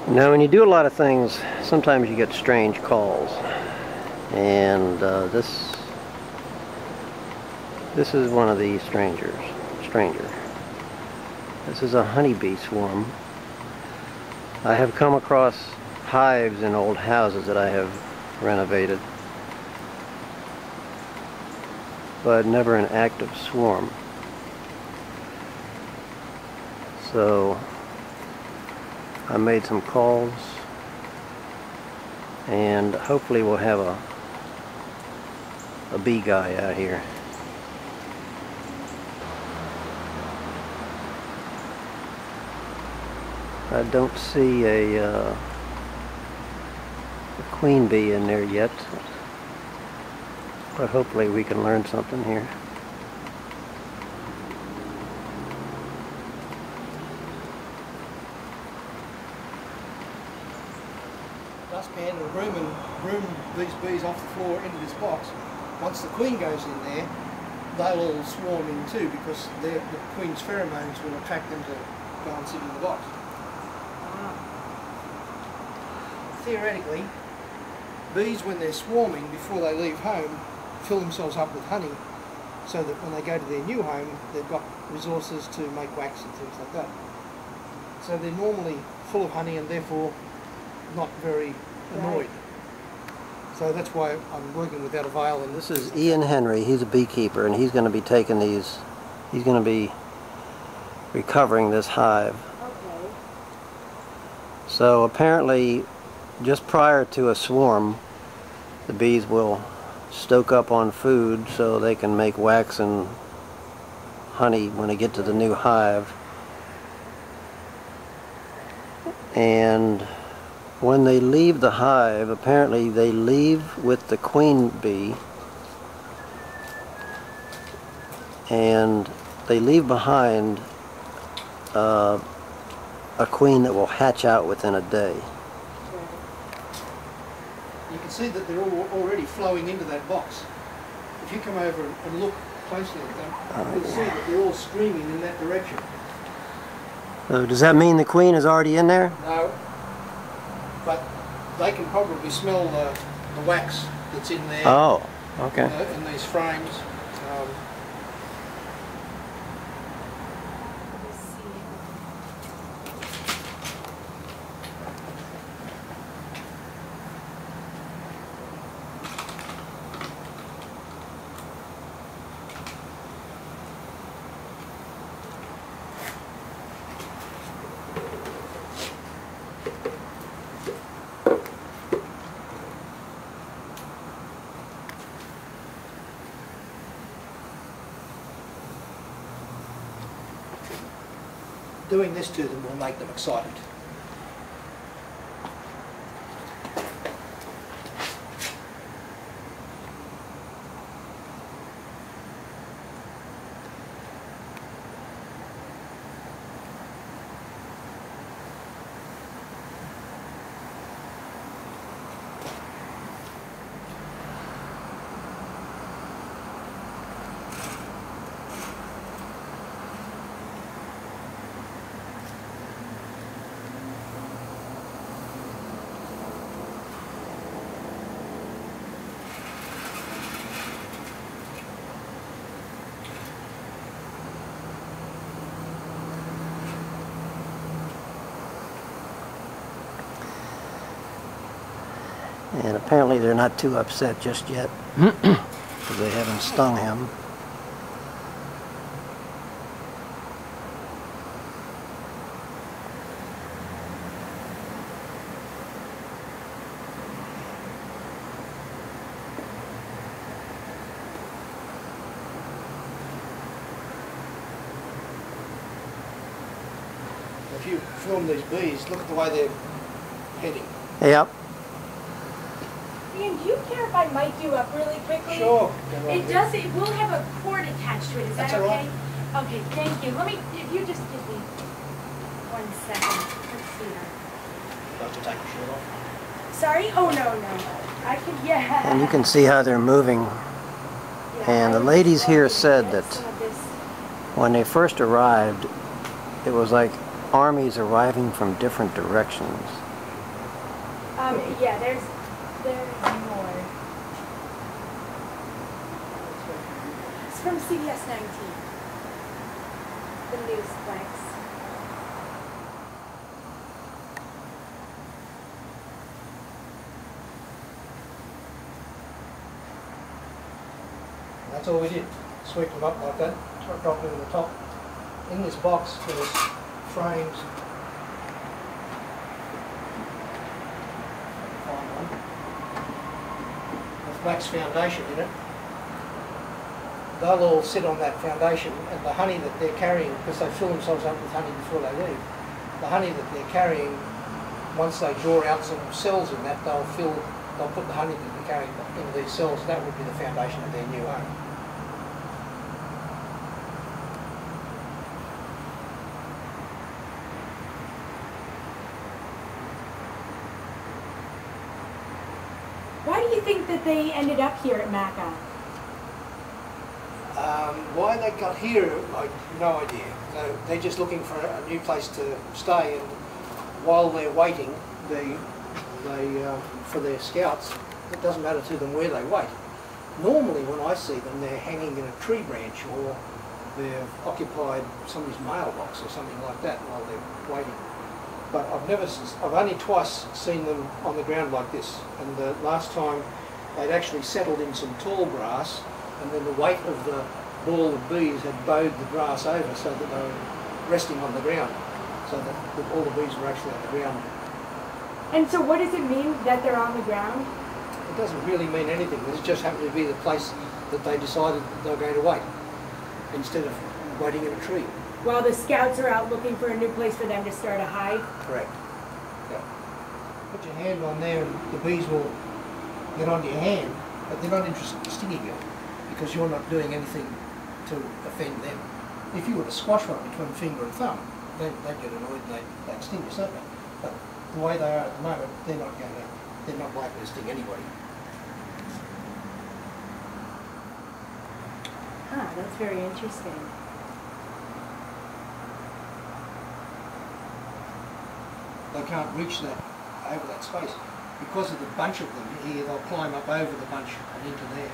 Now, when you do a lot of things, sometimes you get strange calls, and this is one of these stranger. This is a honeybee swarm. I have come across hives in old houses that I have renovated, but never an active swarm. So I made some calls, and hopefully we'll have a bee guy out here. I don't see a queen bee in there yet, but hopefully we can learn something here. Dustpan and broom these bees off the floor into this box. Once the queen goes in there, they'll all swarm in too, because the queen's pheromones will attract them to go and sit in the box. Theoretically, bees, when they're swarming, before they leave home, fill themselves up with honey, so that when they go to their new home, they've got resources to make wax and things like that. So they're normally full of honey and therefore not very annoyed. So that's why I'm working without a veil. And this is Ian Henry. He's a beekeeper, and he's going to be taking these. He's going to be recovering this hive. Okay. So apparently, just prior to a swarm, the bees will stoke up on food so they can make wax and honey when they get to the new hive. And when they leave the hive, apparently they leave with the queen bee, and they leave behind a queen that will hatch out within a day. You can see that they're all already flowing into that box. If you come over and look closely at them, you'll see that they're all streaming in that direction. So does that mean the queen is already in there? No, but they can probably smell the wax that's in there. Oh, okay. In these frames. Doing this to them will make them excited. And apparently they're not too upset just yet because they haven't stung him. If you film these bees, look at the way they're heading. Yep. Ian, do you care if I mic you up really quickly? Sure. It does. It will have a cord attached to it. Is That's that all okay? right. Okay, thank you. Let me. If you just give me 1 second. Let's see that. Have to take your shirt off. Sorry? Oh no. I can. Yeah. And you can see how they're moving. Yeah, And the ladies here said that when they first arrived, it was like armies arriving from different directions. Yeah, there's more. It's from CBS 19. The Newsplex. That's all we did. Sweep them up like that, drop them in the top. In this box there's frames. Find one. With wax foundation in it. They'll all sit on that foundation, and the honey that they're carrying, because they fill themselves up with honey before they leave, the honey that they're carrying, once they draw out some cells in that, they'll put the honey that they're carrying into these cells. That would be the foundation of their new home. Why do you think that they ended up here at Maca? Why they got here, I have no idea. They're just looking for a new place to stay, and while they're waiting, for their scouts, it doesn't matter to them where they wait. Normally when I see them, they're hanging in a tree branch, or they've occupied somebody's mailbox or something like that while they're waiting. But I've only twice seen them on the ground like this, and the last time they'd actually settled in some tall grass, and then the weight of the ball of bees had bowed the grass over so that they were resting on the ground, so that all the bees were actually on the ground. And so what does it mean that they're on the ground? It doesn't really mean anything. It just happened to be the place that they decided that they were going to wait, instead of waiting in a tree. While the scouts are out looking for a new place for them to start a hive? Correct. Yeah. Put your hand on there and the bees will get onto your hand, but they're not interested in stinging you because you're not doing anything to offend them. If you were to squash one between finger and thumb, they'd get annoyed and they'd sting you certainly. But the way they are at the moment, they're not likely to sting anybody. Huh, that's very interesting. They can't reach that over that space. Because of the bunch of them here, they'll climb up over the bunch and into there.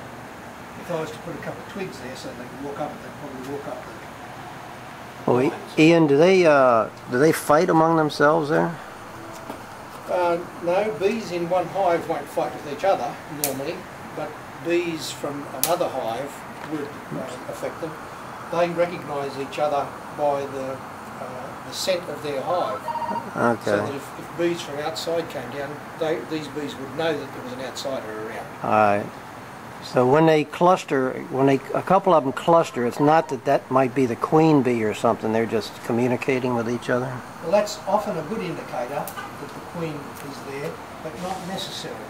If I was to put a couple of twigs there so they could walk up, they'd probably walk up the Well, lines. Ian, do they fight among themselves there? No, bees in one hive won't fight with each other normally, but bees from another hive would affect them. They recognise each other by the scent of their hive. Okay. So that if bees from outside came down, these bees would know that there was an outsider around. All right. So when they cluster, a couple of them cluster, it's not that might be the queen bee or something. They're just communicating with each other. Well, that's often a good indicator that the queen is there, but not necessarily.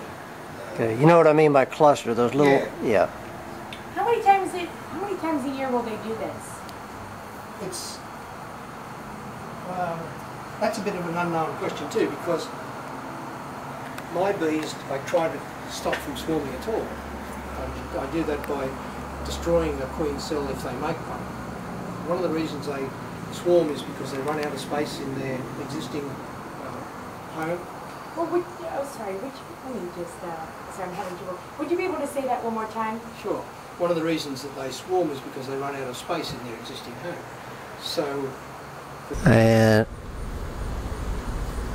Okay. You know what I mean by cluster? Those little. Yeah. How many times a year will they do this? It's that's a bit of an unknown question too, because my bees I try to stop from swarming at all. I do that by destroying a queen cell if they make one. One of the reasons they swarm is because they run out of space in their existing home. Well, sorry, I'm having trouble. Would you be able to say that one more time? Sure. One of the reasons that they swarm is because they run out of space in their existing home. So.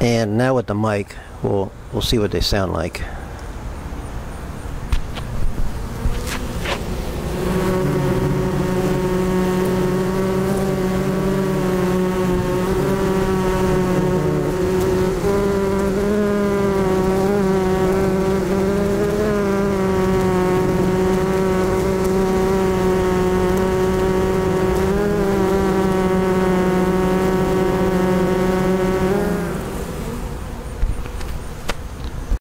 And now with the mic, we'll see what they sound like.